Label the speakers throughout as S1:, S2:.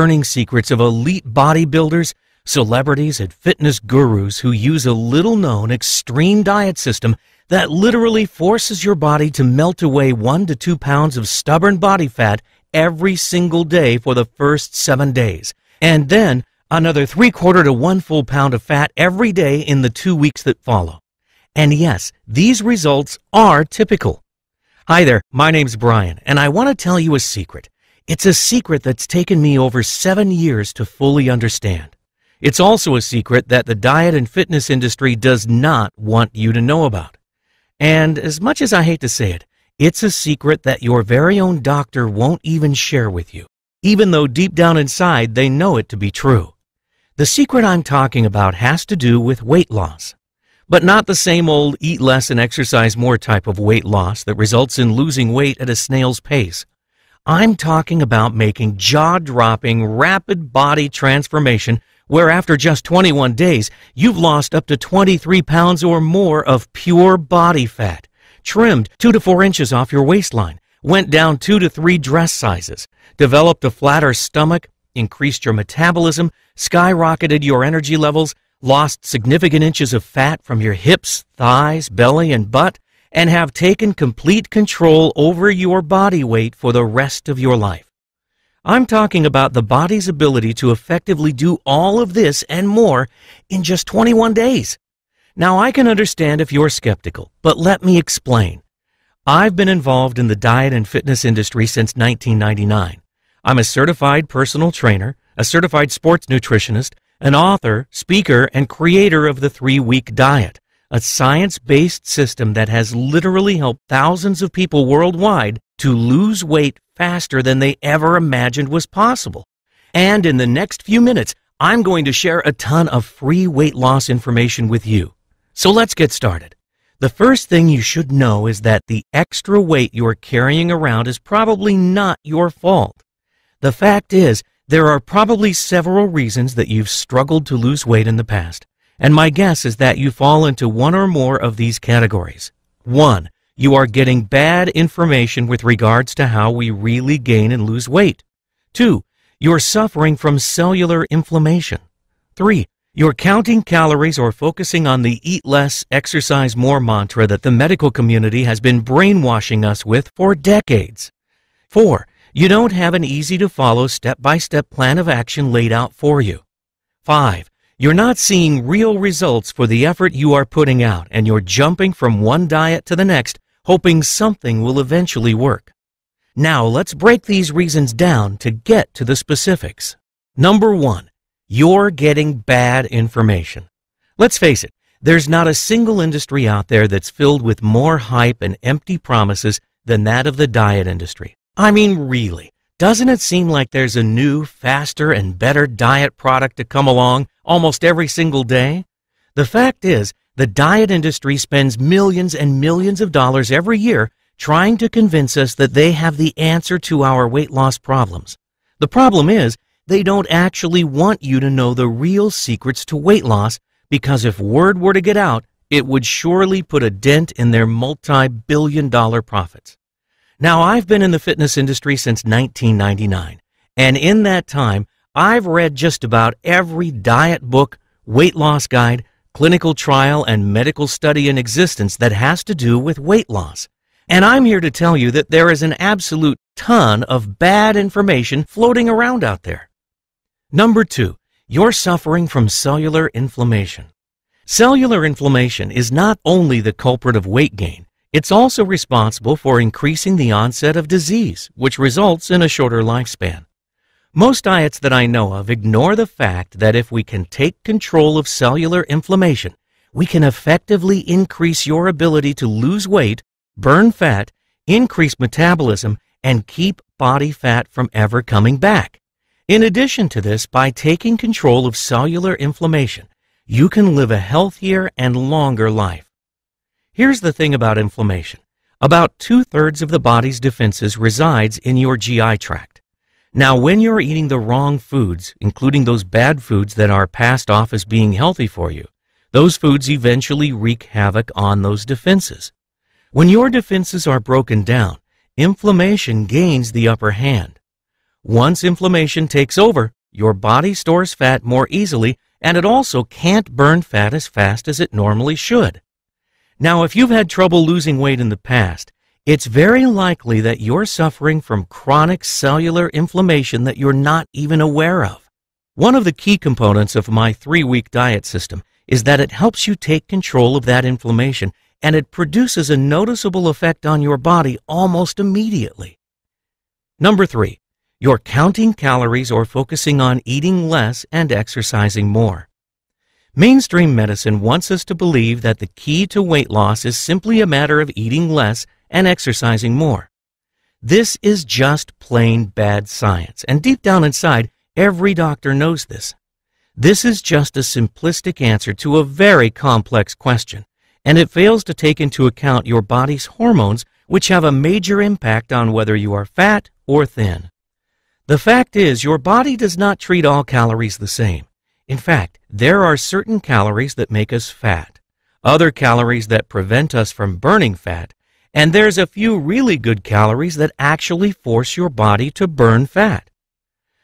S1: burning secrets of elite bodybuilders, celebrities, and fitness gurus who use a little-known extreme diet system that literally forces your body to melt away 1 to 2 pounds of stubborn body fat every single day for the first 7 days, and then another 3/4 to 1 full pound of fat every day in the 2 weeks that follow. And yes, these results are typical. Hi there, my name's Brian, and I want to tell you a secret. It's a secret that's taken me over 7 years to fully understand. It's also a secret that the diet and fitness industry does not want you to know about. And as much as I hate to say it, it's a secret that your very own doctor won't even share with you, even though deep down inside they know it to be true. The secret I'm talking about has to do with weight loss. But not the same old eat less and exercise more type of weight loss that results in losing weight at a snail's pace. I'm talking about making jaw-dropping, rapid body transformation where after just 21 days, you've lost up to 23 pounds or more of pure body fat, trimmed 2 to 4 inches off your waistline, went down 2 to 3 dress sizes, developed a flatter stomach, increased your metabolism, skyrocketed your energy levels, lost significant inches of fat from your hips, thighs, belly, and butt, and have taken complete control over your body weight for the rest of your life. I'm talking about the body's ability to effectively do all of this and more in just 21 days. Now, I can understand if you're skeptical, but let me explain. I've been involved in the diet and fitness industry since 1999. I'm a certified personal trainer, a certified sports nutritionist, an author, speaker, and creator of the 3-Week Diet, a science-based system that has literally helped thousands of people worldwide to lose weight faster than they ever imagined was possible. And in the next few minutes, I'm going to share a ton of free weight loss information with you. So let's get started. The first thing you should know is that the extra weight you're carrying around is probably not your fault. The fact is, there are probably several reasons that you've struggled to lose weight in the past, and my guess is that you fall into one or more of these categories. 1. You are getting bad information with regards to how we really gain and lose weight. 2. You're suffering from cellular inflammation. 3. You're counting calories or focusing on the eat less, exercise more mantra that the medical community has been brainwashing us with for decades. 4. You don't have an easy-to-follow step-by-step plan of action laid out for you. 5. You're not seeing real results for the effort you are putting out, and you're jumping from one diet to the next, hoping something will eventually work. Now, let's break these reasons down to get to the specifics. Number 1, you're getting bad information. Let's face it, there's not a single industry out there that's filled with more hype and empty promises than that of the diet industry. I mean, really, doesn't it seem like there's a new, faster, and better diet product to come along almost every single day? The fact is, the diet industry spends millions and millions of dollars every year trying to convince us that they have the answer to our weight loss problems. The problem is, they don't actually want you to know the real secrets to weight loss, because if word were to get out, it would surely put a dent in their multi-billion-dollar profits. Now, I've been in the fitness industry since 1999, and in that time, I've read just about every diet book, weight loss guide, clinical trial, and medical study in existence that has to do with weight loss. And I'm here to tell you that there is an absolute ton of bad information floating around out there. Number 2, you're suffering from cellular inflammation. Cellular inflammation is not only the culprit of weight gain, it's also responsible for increasing the onset of disease, which results in a shorter lifespan. Most diets that I know of ignore the fact that if we can take control of cellular inflammation, we can effectively increase your ability to lose weight, burn fat, increase metabolism, and keep body fat from ever coming back. In addition to this, by taking control of cellular inflammation, you can live a healthier and longer life. Here's the thing about inflammation. About 2/3 of the body's defenses resides in your GI tract. Now, when you're eating the wrong foods, including those bad foods that are passed off as being healthy for you, those foods eventually wreak havoc on those defenses. When your defenses are broken down, inflammation gains the upper hand. Once inflammation takes over, your body stores fat more easily, and it also can't burn fat as fast as it normally should. Now, if you've had trouble losing weight in the past, it's very likely that you're suffering from chronic cellular inflammation that you're not even aware of. One of the key components of my 3-week diet system is that it helps you take control of that inflammation, and it produces a noticeable effect on your body almost immediately. Number 3, you're counting calories or focusing on eating less and exercising more. Mainstream medicine wants us to believe that the key to weight loss is simply a matter of eating less and exercising more. This is just plain bad science, and deep down inside, every doctor knows this. This is just a simplistic answer to a very complex question, and it fails to take into account your body's hormones, which have a major impact on whether you are fat or thin. The fact is, your body does not treat all calories the same. In fact, there are certain calories that make us fat, other calories that prevent us from burning fat, and there's a few really good calories that actually force your body to burn fat.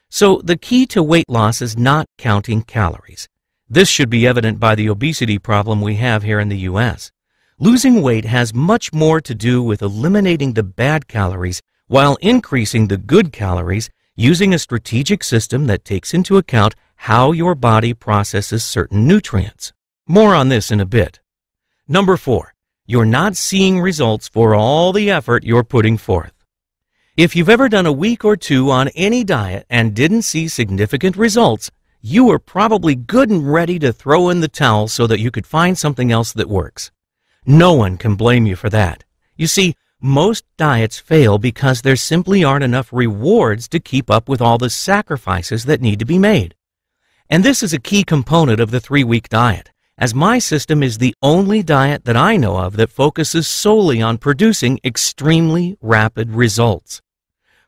S1: So the key to weight loss is not counting calories. This should be evident by the obesity problem we have here in the U.S. Losing weight has much more to do with eliminating the bad calories while increasing the good calories using a strategic system that takes into account how your body processes certain nutrients. More on this in a bit. Number 4, you're not seeing results for all the effort you're putting forth. If you've ever done a week or two on any diet and didn't see significant results, you were probably good and ready to throw in the towel so that you could find something else that works. No one can blame you for that. You see, most diets fail because there simply aren't enough rewards to keep up with all the sacrifices that need to be made. And this is a key component of the 3-week diet, as my system is the only diet that I know of that focuses solely on producing extremely rapid results.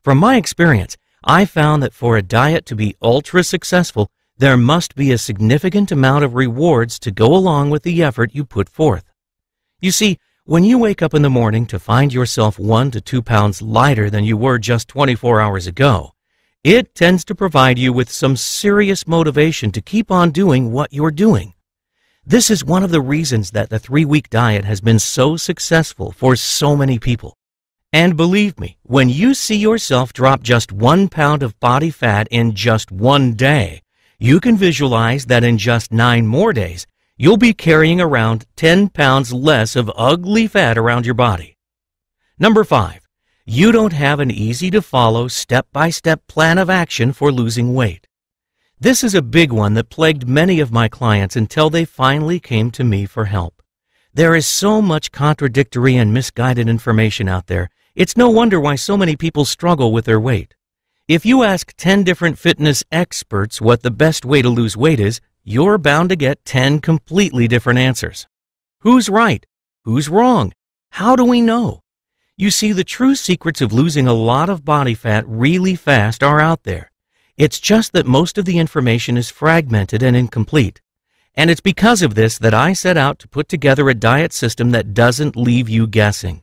S1: From my experience, I found that for a diet to be ultra successful, there must be a significant amount of rewards to go along with the effort you put forth. You see, when you wake up in the morning to find yourself 1 to 2 pounds lighter than you were just 24 hours ago, it tends to provide you with some serious motivation to keep on doing what you're doing. This is one of the reasons that the 3-week diet has been so successful for so many people. And believe me, when you see yourself drop just 1 pound of body fat in just 1 day, you can visualize that in just 9 more days, you'll be carrying around 10 pounds less of ugly fat around your body. Number 5, you don't have an easy-to-follow step-by-step plan of action for losing weight. This is a big one that plagued many of my clients until they finally came to me for help. There is so much contradictory and misguided information out there. It's no wonder why so many people struggle with their weight. If you ask 10 different fitness experts what the best way to lose weight is, you're bound to get 10 completely different answers. Who's right? Who's wrong? How do we know? You see, the true secrets of losing a lot of body fat really fast are out there. It's just that most of the information is fragmented and incomplete. And it's because of this that I set out to put together a diet system that doesn't leave you guessing.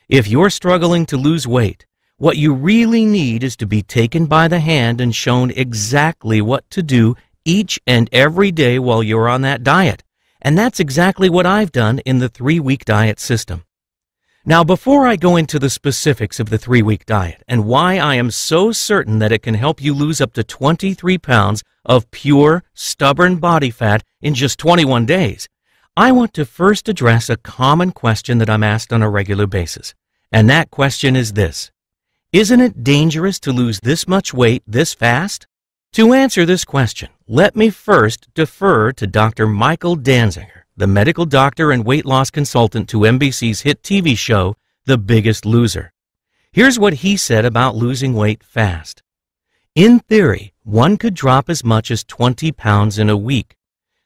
S1: If you're struggling to lose weight, what you really need is to be taken by the hand and shown exactly what to do each and every day while you're on that diet. And that's exactly what I've done in the 3-week diet system. Now, before I go into the specifics of the 3-week diet and why I am so certain that it can help you lose up to 23 pounds of pure, stubborn body fat in just 21 days, I want to first address a common question that I'm asked on a regular basis. And that question is this: isn't it dangerous to lose this much weight this fast? To answer this question, let me first defer to Dr. Michael Danziger, the medical doctor and weight loss consultant to NBC's hit TV show, The Biggest Loser. Here's what he said about losing weight fast. In theory, one could drop as much as 20 pounds in a week.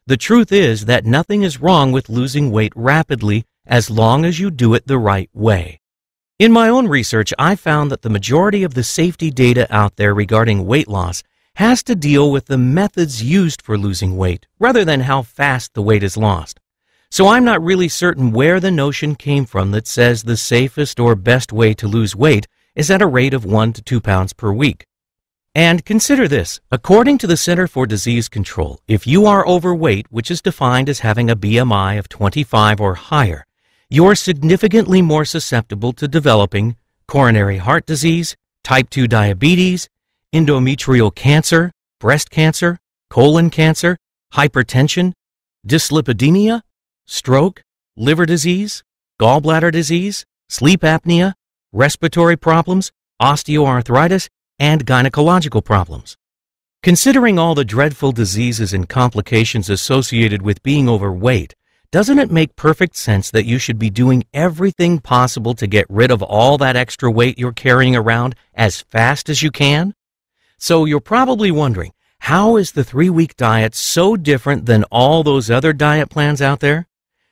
S1: The truth is that nothing is wrong with losing weight rapidly as long as you do it the right way. In my own research, I found that the majority of the safety data out there regarding weight loss has to deal with the methods used for losing weight rather than how fast the weight is lost. So I'm not really certain where the notion came from that says the safest or best way to lose weight is at a rate of 1 to 2 pounds per week. And consider this, according to the Center for Disease Control, if you are overweight, which is defined as having a BMI of 25 or higher, you're significantly more susceptible to developing coronary heart disease, type 2 diabetes, endometrial cancer, breast cancer, colon cancer, hypertension, dyslipidemia, stroke, liver disease, gallbladder disease, sleep apnea, respiratory problems, osteoarthritis, and gynecological problems. Considering all the dreadful diseases and complications associated with being overweight, doesn't it make perfect sense that you should be doing everything possible to get rid of all that extra weight you're carrying around as fast as you can? So you're probably wondering, how is the 3-week diet so different than all those other diet plans out there?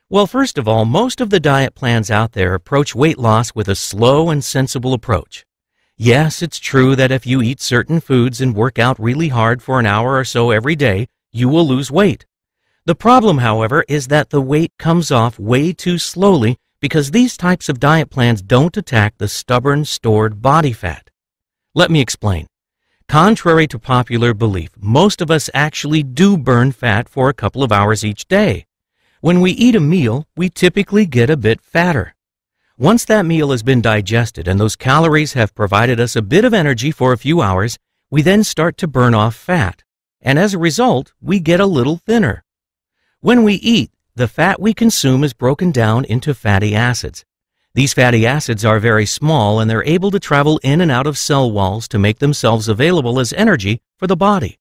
S1: Well, first of all, most of the diet plans out there approach weight loss with a slow and sensible approach. Yes, it's true that if you eat certain foods and work out really hard for an hour or so every day, you will lose weight. The problem, however, is that the weight comes off way too slowly because these types of diet plans don't attack the stubborn, stored body fat. Let me explain. Contrary to popular belief, most of us actually do burn fat for a couple of hours each day. When we eat a meal, we typically get a bit fatter. Once that meal has been digested and those calories have provided us a bit of energy for a few hours, we then start to burn off fat. And as a result, we get a little thinner. When we eat, the fat we consume is broken down into fatty acids. These fatty acids are very small and they're able to travel in and out of cell walls to make themselves available as energy for the body.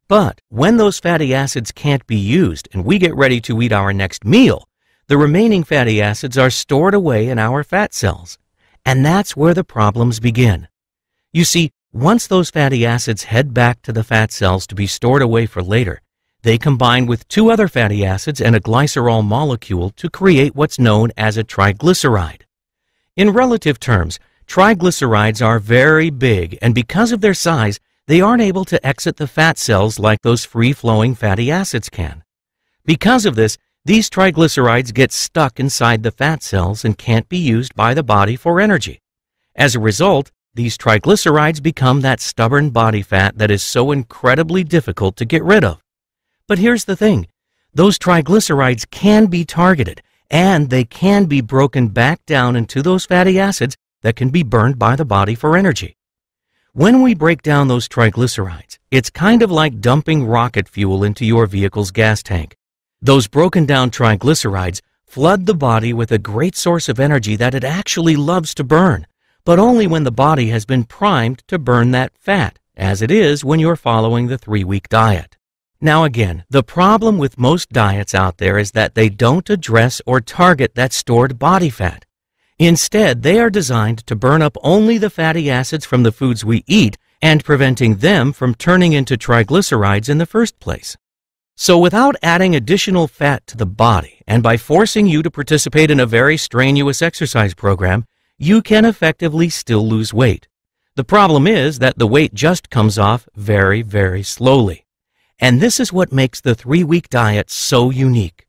S1: But when those fatty acids can't be used and we get ready to eat our next meal, the remaining fatty acids are stored away in our fat cells. And that's where the problems begin. You see, once those fatty acids head back to the fat cells to be stored away for later, they combine with 2 other fatty acids and a glycerol molecule to create what's known as a triglyceride. In relative terms, triglycerides are very big, and because of their size, they aren't able to exit the fat cells like those free-flowing fatty acids can. Because of this, these triglycerides get stuck inside the fat cells and can't be used by the body for energy. As a result, these triglycerides become that stubborn body fat that is so incredibly difficult to get rid of. But here's the thing, those triglycerides can be targeted, and they can be broken back down into those fatty acids that can be burned by the body for energy. When we break down those triglycerides, it's kind of like dumping rocket fuel into your vehicle's gas tank. Those broken down triglycerides flood the body with a great source of energy that it actually loves to burn, but only when the body has been primed to burn that fat, as it is when you're following the 3-week diet. Now again, the problem with most diets out there is that they don't address or target that stored body fat. Instead, they are designed to burn up only the fatty acids from the foods we eat and preventing them from turning into triglycerides in the first place. So without adding additional fat to the body and by forcing you to participate in a very strenuous exercise program, you can effectively still lose weight. The problem is that the weight just comes off very, very slowly. And this is what makes the 3-week diet so unique.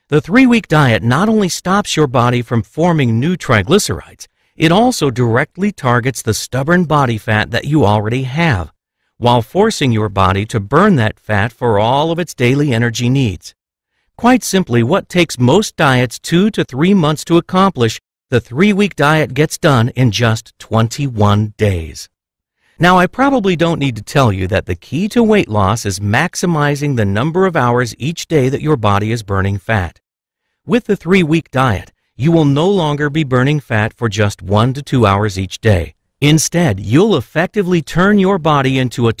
S1: The 3-week diet not only stops your body from forming new triglycerides, it also directly targets the stubborn body fat that you already have, while forcing your body to burn that fat for all of its daily energy needs. Quite simply, what takes most diets 2 to 3 months to accomplish, the 3-week diet gets done in just 21 days. Now, I probably don't need to tell you that the key to weight loss is maximizing the number of hours each day that your body is burning fat. With the 3-week diet, you will no longer be burning fat for just 1 to 2 hours each day. Instead, you'll effectively turn your body into a